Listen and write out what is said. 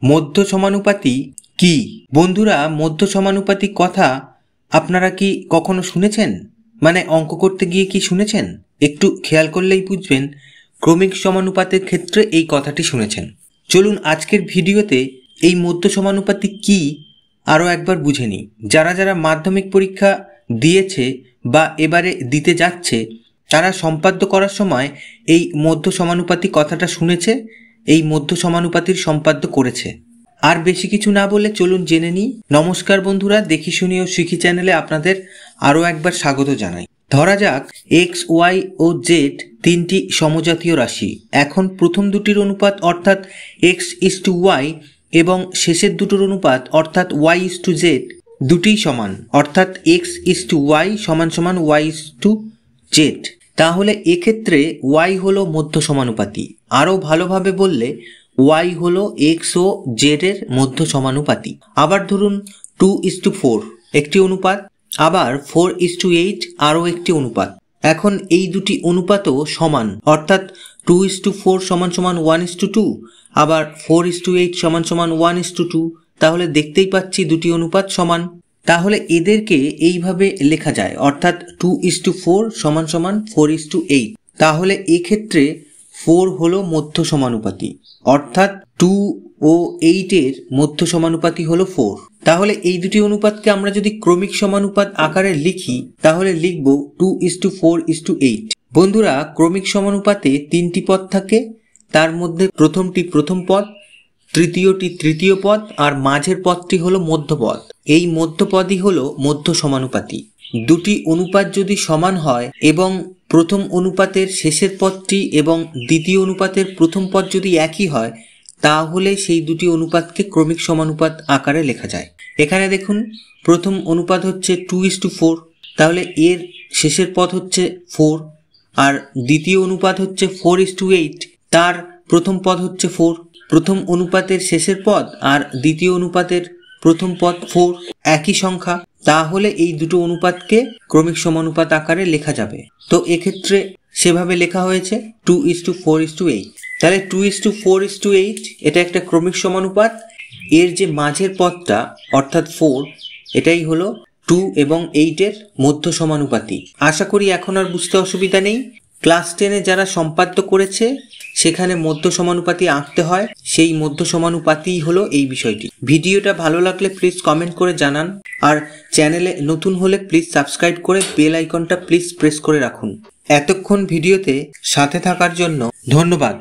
মধ্য সমানুপাতি কি? বন্ধুরা, মধ্য সমানুপাতি কথা আপনারা কি কখনো শুনেছেন? মানে অঙ্ক করতে গিয়ে কি শুনেছেন? একটু খেয়াল করলেই বুঝবেন ক্রমিক সমানুপাতের ক্ষেত্রে এই কথাটি শুনেছেন। চলুন আজকের ভিডিওতে এই মধ্য সমানুপাতি কি আরও একবার বুঝে নিই। যারা যারা মাধ্যমিক পরীক্ষা দিয়েছে বা এবারে দিতে যাচ্ছে তারা সম্পাদ্য করার সময় এই মধ্য সমানুপাতি কথাটা শুনেছে, এই মধ্য সমানুপাতির সম্পাদ্য করেছে। আর বেশি কিছু না বলে চলুন জেনে নিই। নমস্কার বন্ধুরা, দেখি শুনি ও শিখি চ্যানেলে আপনাদের আরও একবার স্বাগত জানাই। ধরা যাক এক্স, ওয়াই ও জেড তিনটি সমজাতীয় রাশি। এখন প্রথম দুটির অনুপাত অর্থাৎ x:y এবং শেষের দুটোর অনুপাত অর্থাৎ y:z দুটিই সমান, অর্থাৎ x:y সমান y:z। তাহলে এক্ষেত্রে y হলো মধ্য সমানুপাতি। আরও ভালোভাবে বললে y হলো x ও z এর মধ্য সমানুপাতি। আবার ধরুন 2:4 একটি অনুপাত, আবার 4:8 আরও একটি অনুপাত। এখন এই দুটি অনুপাতও সমান, অর্থাৎ 2:4 সমান 1:2, আবার 4:8 সমান 1:2। তাহলে দেখতেই পাচ্ছি দুটি অনুপাত সমান। তাহলে এদেরকে এইভাবে লেখা যায়, অর্থাৎ 2:4 সমান 4:8। তাহলে এক্ষেত্রে 4 হলো মধ্য সমানুপাতি, অর্থাৎ 2 ও 8 এর মধ্য সমানুপাতি হলো 4। তাহলে এই দুটি অনুপাতকে আমরা যদি ক্রমিক সমানুপাত আকারে লিখি তাহলে লিখব 2:4:8। বন্ধুরা, ক্রমিক সমানুপাতে তিনটি পদ থাকে, তার মধ্যে প্রথমটি প্রথম পদ, তৃতীয়টি তৃতীয় পদ আর মাঝের পদটি হলো মধ্যপদ। এই মধ্যপদই হলো মধ্য সমানুপাতি। দুটি অনুপাত যদি সমান হয় এবং প্রথম অনুপাতের শেষের পদটি এবং দ্বিতীয় অনুপাতের প্রথম পদ যদি একই হয় তাহলে সেই দুটি অনুপাতকে ক্রমিক সমানুপাত আকারে লেখা যায়। এখানে দেখুন প্রথম অনুপাত হচ্ছে 2:4, তাহলে এর শেষের পদ হচ্ছে 4, আর দ্বিতীয় অনুপাত হচ্ছে 4:8, তার প্রথম পদ হচ্ছে 4। প্রথম অনুপাতের শেষের পদ আর দ্বিতীয় অনুপাতের প্রথম পদ 4, একই সংখ্যা, তাহলে এই দুটো অনুপাতকে ক্রমিক সমানুপাত আকারে লেখা যাবে। তো এক্ষেত্রে সেভাবে লেখা হয়েছে 2:4:8। তাহলে 2:4:8 এটা একটা ক্রমিক সমানুপাত। এর যে মাঝের পদটা অর্থাৎ 4, এটাই হলো 2 এবং 8 এর মধ্য সমানুপাতি। আশা করি এখন আর বুঝতে অসুবিধা নেই। ক্লাস 10-এ যারা সম্পাদ্য করেছে সেখানে মধ্য সমানুপাতি আঁকতে হয়, সেই মধ্য সমানুপাতিই হলো এই বিষয়টি। ভিডিওটা ভালো লাগলে প্লিজ কমেন্ট করে জানান, আর চ্যানেলে নতুন হলে প্লিজ সাবস্ক্রাইব করে বেল আইকনটা প্লিজ প্রেস করে রাখুন। এতক্ষণ ভিডিওতে সাথে থাকার জন্য ধন্যবাদ।